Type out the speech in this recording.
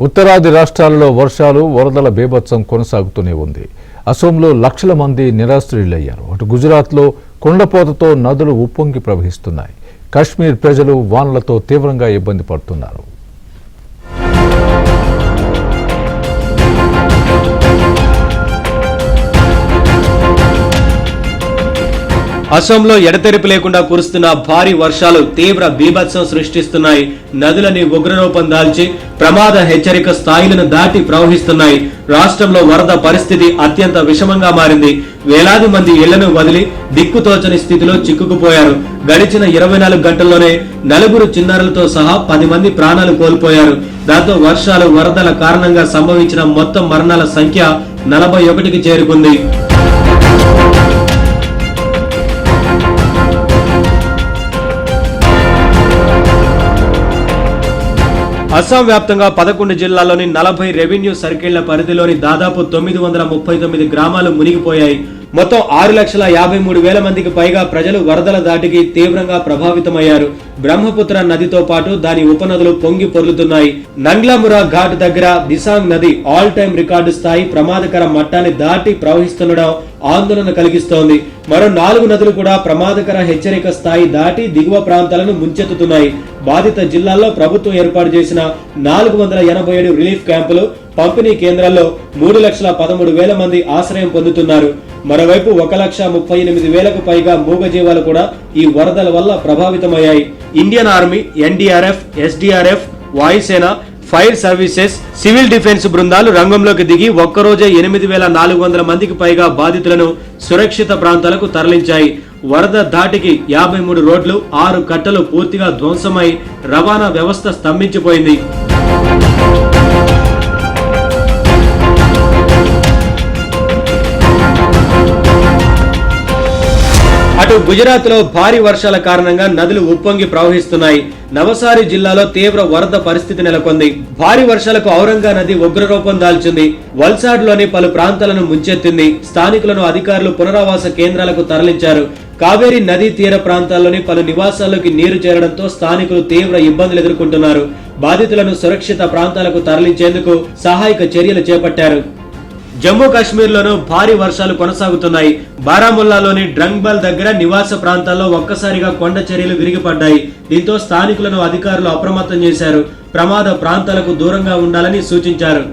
ఉత్తరాది రాష్ట్రాలలో వర్షాలు వరదల బీభత్సం కొనసాగుతూనే ఉంది. అసోంలో లక్షల మంది నిరాశ్రయులయ్యారు. అటు గుజరాత్లో కొండపోతతో నదులు ఉప్పొంగి ప్రవహిస్తున్నాయి. కశ్మీర్ ప్రజలు వానలతో తీవ్రంగా ఇబ్బంది పడుతున్నారు. అసోంలో ఎడతెరిపి లేకుండా కురుస్తున్న భారీ వర్షాలు తీవ్ర బీభత్సం సృష్టిస్తున్నాయి. నదులని ఉగ్రరూపం దాల్చి ప్రమాద హెచ్చరిక స్థాయిలను దాటి ప్రవహిస్తున్నాయి. రాష్ట్రంలో వరద పరిస్థితి అత్యంత విషమంగా మారింది. వేలాది మంది ఇళ్లను వదిలి దిక్కుతోచని స్థితిలో చిక్కుకుపోయారు. గడిచిన 24 గంటల్లోనే 4 చిన్నారులతో సహా 10 మంది ప్రాణాలు కోల్పోయారు. దాంతో వర్షాలు వరదల కారణంగా సంభవించిన మొత్తం మరణాల సంఖ్య 41కి చేరుకుంది. అస్సాం వ్యాప్తంగా 11 జిల్లాల్లోని 40 రెవెన్యూ సర్కిళ్ల పరిధిలోని దాదాపు 939 గ్రామాలు మునిగిపోయాయి. మొత్తం 6,53,000 మందికి పైగా ప్రజలు వరదల దాటికి తీవ్రంగా ప్రభావితమయ్యారు. బ్రహ్మపుత్ర నదితో పాటు దాని ఉపనదులు పొంగి పొర్లుతున్నాయి. నంగ్లామురా ఘాట్ దగ్గర దిసాంగ్ నది ఆల్ టైమ్ రికార్డు స్థాయి ప్రమాదకర మట్టాన్ని దాటి ప్రవహిస్తుండడం ఆందోళన కలిగిస్తోంది. మరో 4 నదులు కూడా ప్రమాదకర హెచ్చరిక స్థాయి దాటి దిగువ ప్రాంతాలను ముంచెత్తుతున్నాయి. బాధిత జిల్లాల్లో ప్రభుత్వం ఏర్పాటు చేసిన 487 రిలీఫ్ క్యాంపులు, పంపిణీ కేంద్రాల్లో 3,13,000 మంది ఆశ్రయం పొందుతున్నారు. మరోవైపు 1,38,000కు పైగా మూగజీవాలు కూడా ఈ వరదల వల్ల ప్రభావితమయ్యాయి. ఇండియన్ ఆర్మీ, ఎన్డీఆర్ఎఫ్, ఎస్డీఆర్ఎఫ్, వాయుసేన, ఫైర్ సర్వీసెస్, సివిల్ డిఫెన్స్ బృందాలు రంగంలోకి దిగి ఒక్కరోజే 8,400 మందికి పైగా బాధితులను సురక్షిత ప్రాంతాలకు తరలించాయి. వరద ధాటికి 53 రోడ్లు, 6 కట్టలు పూర్తిగా ధ్వంసమై రవాణా వ్యవస్థ స్తంభించిపోయింది. అటు గుజరాత్ లో భారీ వర్షాల కారణంగా నదులు ఉప్పొంగి ప్రవహిస్తున్నాయి. నవసారి జిల్లాలో తీవ్ర వరద పరిస్థితి నెలకొంది. భారీ వర్షాలకు ఔరంగా నది ఉగ్రరూపం దాల్చింది. వల్సాడ్ లోని పలు ప్రాంతాలను ముంచెత్తింది. స్థానికులను అధికారులు పునరావాస కేంద్రాలకు తరలించారు. కావేరీ నదీ తీర ప్రాంతాల్లోని పలు నివాసాల్లోకి నీరు చేరడంతో స్థానికులు తీవ్ర ఇబ్బందులు ఎదుర్కొంటున్నారు. బాధితులను సురక్షిత ప్రాంతాలకు తరలించేందుకు సహాయక చర్యలు చేపట్టారు. జమ్మూ కాశ్మీర్ లోనూ భారీ వర్షాలు కొనసాగుతున్నాయి. బారాముల్లాలోని డ్రంగ్బల్ దగ్గర నివాస ప్రాంతాల్లో ఒక్కసారిగా కొండ చర్యలు విరిగిపడ్డాయి. దీంతో స్థానికులను అధికారులు అప్రమత్తం చేశారు. ప్రమాద ప్రాంతాలకు దూరంగా ఉండాలని సూచించారు.